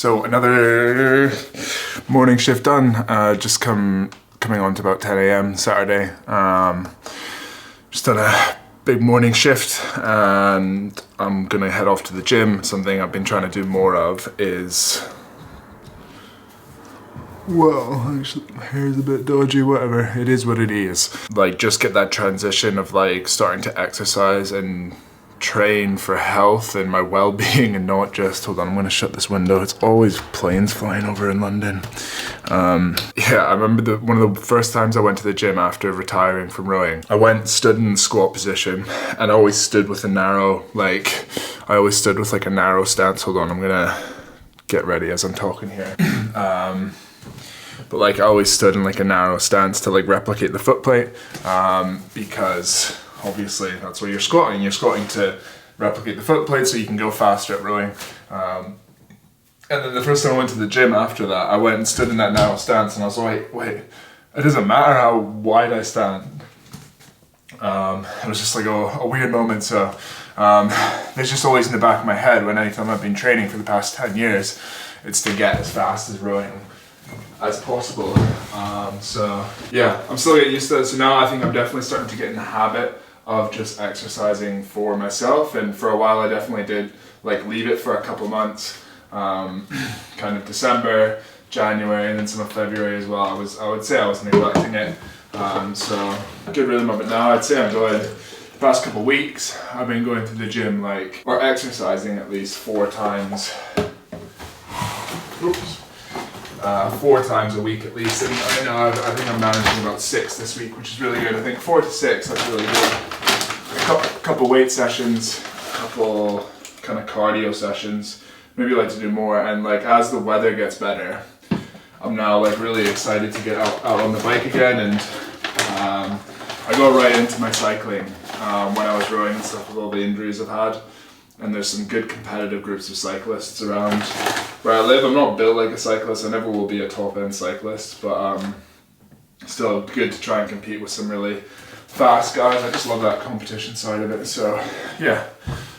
So another morning shift done. Just coming on to about 10 a.m. Saturday. Just done a big morning shift and I'm gonna head off to the gym. Something I've been trying to do more of is, well, actually, my hair's a bit dodgy, whatever. It is what it is. Like, just get that transition of like starting to exercise and train for health and my well-being, and not just, hold on, I'm gonna shut this window. It's always planes flying over in London. Yeah, I remember one of the first times I went to the gym after retiring from rowing. I stood in the squat position, and I always stood with a narrow, I always stood with like a narrow stance. Hold on, I'm gonna get ready as I'm talking here. But like I always stood in like a narrow stance to like replicate the foot plate, because obviously that's where you're squatting. You're squatting to replicate the foot plate so you can go faster at rowing. And then the first time I went to the gym after that, I went and stood in that narrow stance and I was like, wait, it doesn't matter how wide I stand. It was just like a weird moment. So there's just always in the back of my head when anytime I've been training for the past 10 years, it's to get as fast as rowing as possible. So yeah, I'm still getting used to it. So now I think I'm definitely starting to get in the habit of just exercising for myself. And for a while I definitely did like leave it for a couple months, kind of December, January, and then some of February as well. I would say I was neglecting it. So good rhythm of it now. I'd say I'm going, the past couple weeks I've been going to the gym or exercising at least 4 times. Oops. 4 times a week at least, and I know I think I'm managing about 6 this week, which is really good. I think 4 to 6, that's really good. A couple weight sessions, a couple kind of cardio sessions. Maybe like to do more, and like as the weather gets better, I'm now like really excited to get out on the bike again, and I go right into my cycling when I was rowing and stuff with all the injuries I've had. And there's some good competitive groups of cyclists around where I live. I'm not built like a cyclist, I never will be a top end cyclist, but still good to try and compete with some really fast guys. I just love that competition side of it. So yeah,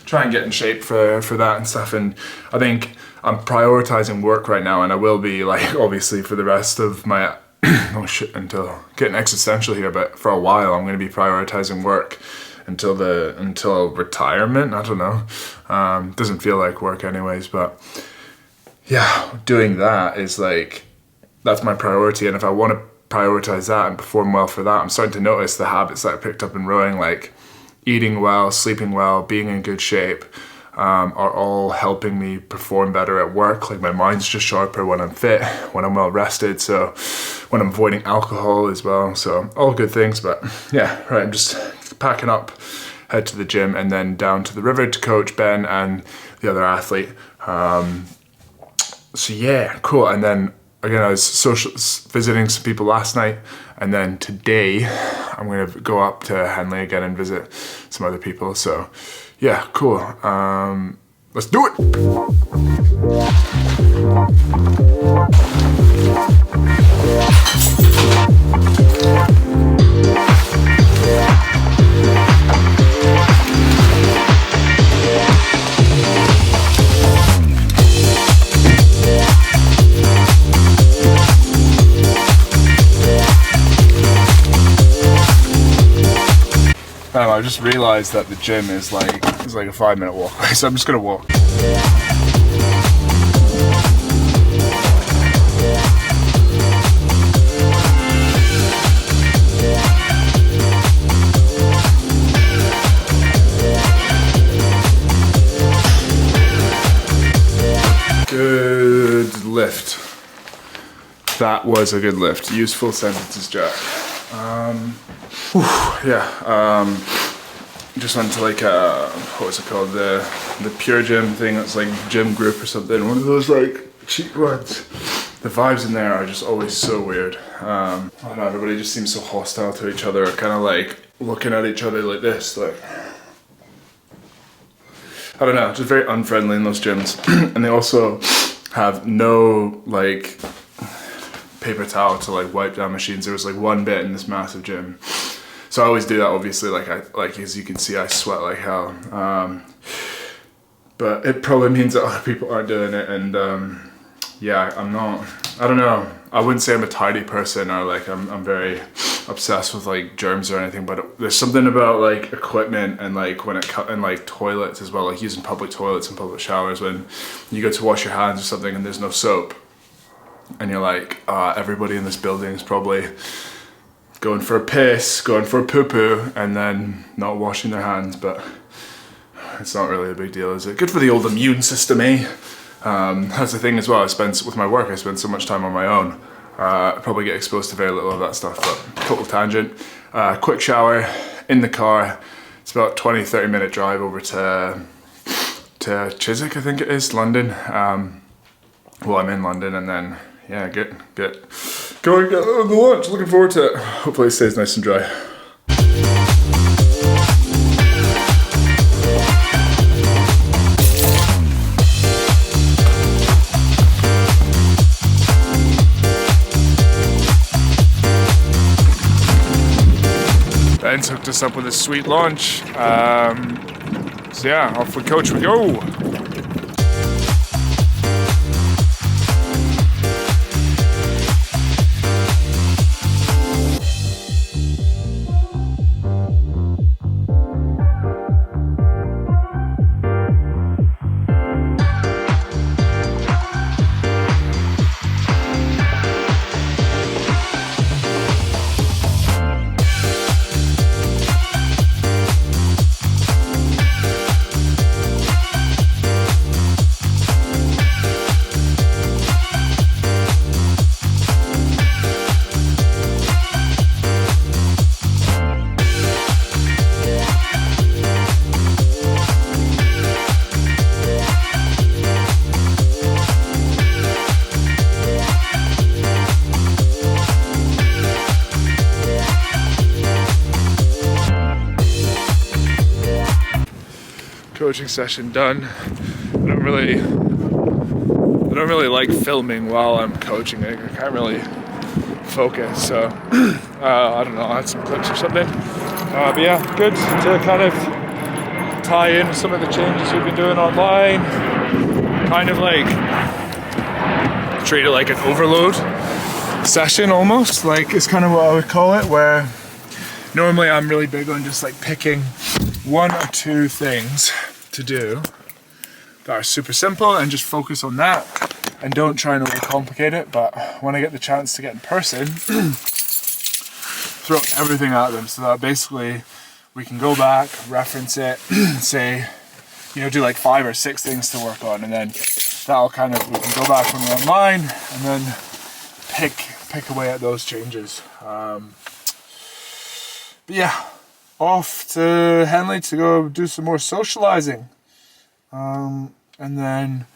try and get in shape for that and stuff. And I think I'm prioritizing work right now, and I will be like obviously for the rest of my oh shit, until getting existential here, but for a while I'm going to be prioritizing work until retirement. I don't know. Doesn't feel like work anyways, but yeah, doing that is like, that's my priority. And if I want to prioritize that and perform well for that, I'm starting to notice the habits that I picked up in rowing, like eating well, sleeping well, being in good shape, are all helping me perform better at work. Like my mind's just sharper when I'm fit, when I'm well rested, so when I'm avoiding alcohol as well. So all good things. But yeah, right, I'm just packing up, head to the gym, and then down to the river to coach Ben and the other athlete. So yeah, cool. And then again, I was visiting some people last night, and then today I'm gonna go up to Henley again and visit some other people. So yeah, cool. Let's do it. I just realized that the gym is like a 5-minute walk away, so I'm just gonna walk. Good lift. That was a good lift. Useful sentences, Jack. Just went to like what was it called, the Pure Gym thing. That's like Gym Group or something, one of those like cheap ones. The vibes in there are just always so weird. I don't know, everybody just seems so hostile to each other, kind of like looking at each other like this, like I don't know, just very unfriendly in those gyms. And they also have no like paper towel to like wipe down machines. There was like one bit in this massive gym. So I always do that, obviously, like as you can see, I sweat like hell. But it probably means that other people aren't doing it, and yeah, I don't know. I wouldn't say I'm a tidy person or like I'm very obsessed with like germs or anything, but there's something about like equipment and like and like toilets as well, like using public toilets and public showers when you go to wash your hands or something and there's no soap. And you're like, everybody in this building is probably going for a piss, going for a poo-poo, and then not washing their hands, but it's not really a big deal, is it? Good for the old immune system, eh? That's the thing as well, with my work, I spend so much time on my own. I probably get exposed to very little of that stuff, but total tangent. Quick shower, in the car. It's about 20-30 minute drive over to Chiswick, I think it is, London. Well, I'm in London, and then, yeah, going to get the lunch. Looking forward to it. Hopefully it stays nice and dry. Ben's hooked us up with a sweet lunch. So yeah, off with coach we go. Coaching session done. I don't really like filming while I'm coaching. I can't really focus, so I don't know, I'll add some clips or something. But yeah, good to kind of tie in some of the changes we've been doing online. Kind of like treat it like an overload session almost, like it's kind of what I would call it, where normally I'm really big on just like picking one or two things to do that are super simple and just focus on that and don't try and overcomplicate it. But when I get the chance to get in person, throw everything at them so that basically we can go back, reference it, say, do like 5 or 6 things to work on, and then that'll we can go back when we're online and then pick away at those changes. But yeah, off to Henley to go do some more socializing, and then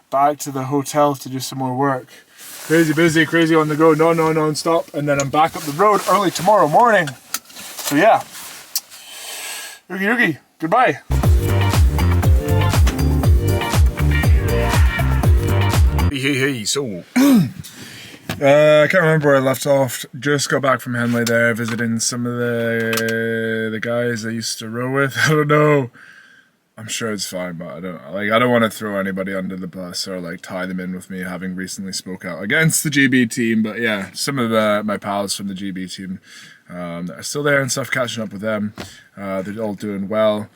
back to the hotel to do some more work. Crazy busy, crazy on the go, non-stop, and then I'm back up the road early tomorrow morning. So yeah, Oogie, goodbye. Hey, so I can't remember where I left off. Just got back from Henley there, visiting some of the guys I used to row with. I don't know. I'm sure it's fine, but I don't want to throw anybody under the bus or like tie them in with me, having recently spoke out against the GB team. But yeah, some of my pals from the GB team that are still there and stuff, catching up with them. They're all doing well.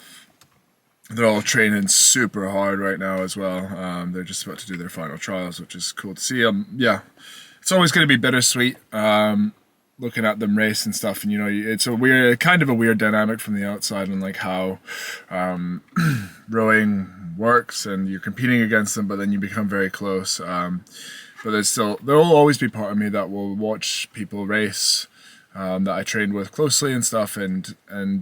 They're all training super hard right now as well. They're just about to do their final trials, which is cool to see. Yeah. It's always going to be bittersweet looking at them race and stuff, and it's a weird dynamic from the outside, and like how rowing works, and you're competing against them, but then you become very close. But there'll always be part of me that will watch people race that I trained with closely and stuff, and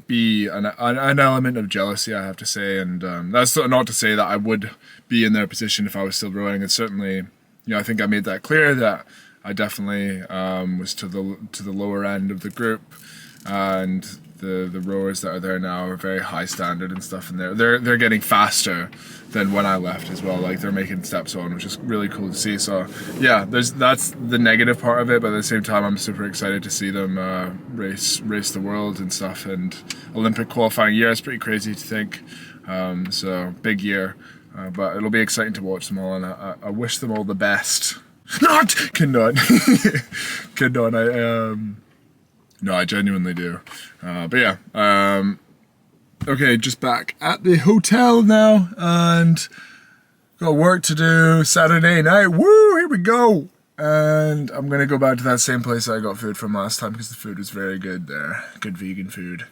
be an element of jealousy, I have to say. And that's not to say that I would be in their position if I was still rowing. It's certainly, I think I made that clear that I definitely was to the lower end of the group, and the rowers that are there now are very high standard and stuff, and they're getting faster than when I left as well. Like, they're making steps on, which is really cool to see. So yeah, that's the negative part of it, but at the same time I'm super excited to see them race the world and stuff. And Olympic qualifying year is pretty crazy to think. So big year, but it'll be exciting to watch them all, and I wish them all the best. Not! Cannot. Cannot. No, I genuinely do. But yeah. Okay, just back at the hotel now, and got work to do Saturday night. Woo! Here we go! And I'm gonna go back to that same place I got food from last time because the food was very good there. Good vegan food.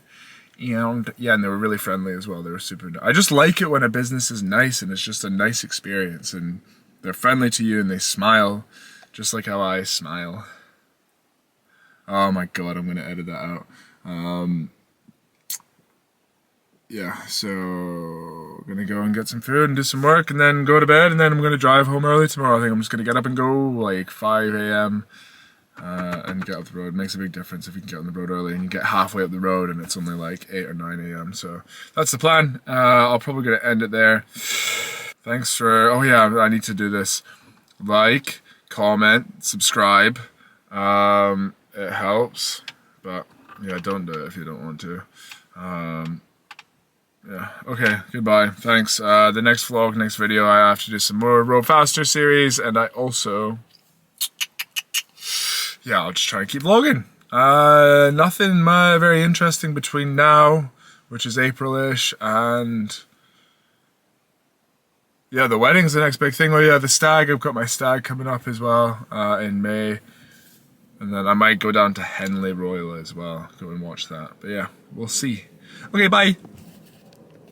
And yeah, and they were really friendly as well. They were super. I just like it when a business is nice and it's just a nice experience and they're friendly to you and they smile, just like how I smile. Oh my god, I'm gonna edit that out. Yeah, so gonna go and get some food and do some work and then go to bed and then I'm gonna drive home early tomorrow. I think I'm just gonna get up and go like 5 a.m. And get up the road. It makes a big difference if you can get on the road early and you get halfway up the road and it's only like 8 or 9 a.m. So that's the plan. I'll probably gonna end it there. Thanks for, oh yeah, I need to do this. Like, comment, subscribe. It helps, but yeah, don't do it if you don't want to. Yeah, okay, goodbye, thanks. The next vlog, next video, I have to do some more Road Faster series, and I also, yeah, I'll just try and keep vlogging. Nothing very interesting between now, which is April-ish, and yeah, the wedding's the next big thing. Oh yeah, the stag, I've got my stag coming up as well, in May. And then I might go down to Henley Royal as well, go and watch that. But yeah, we'll see. Okay, bye.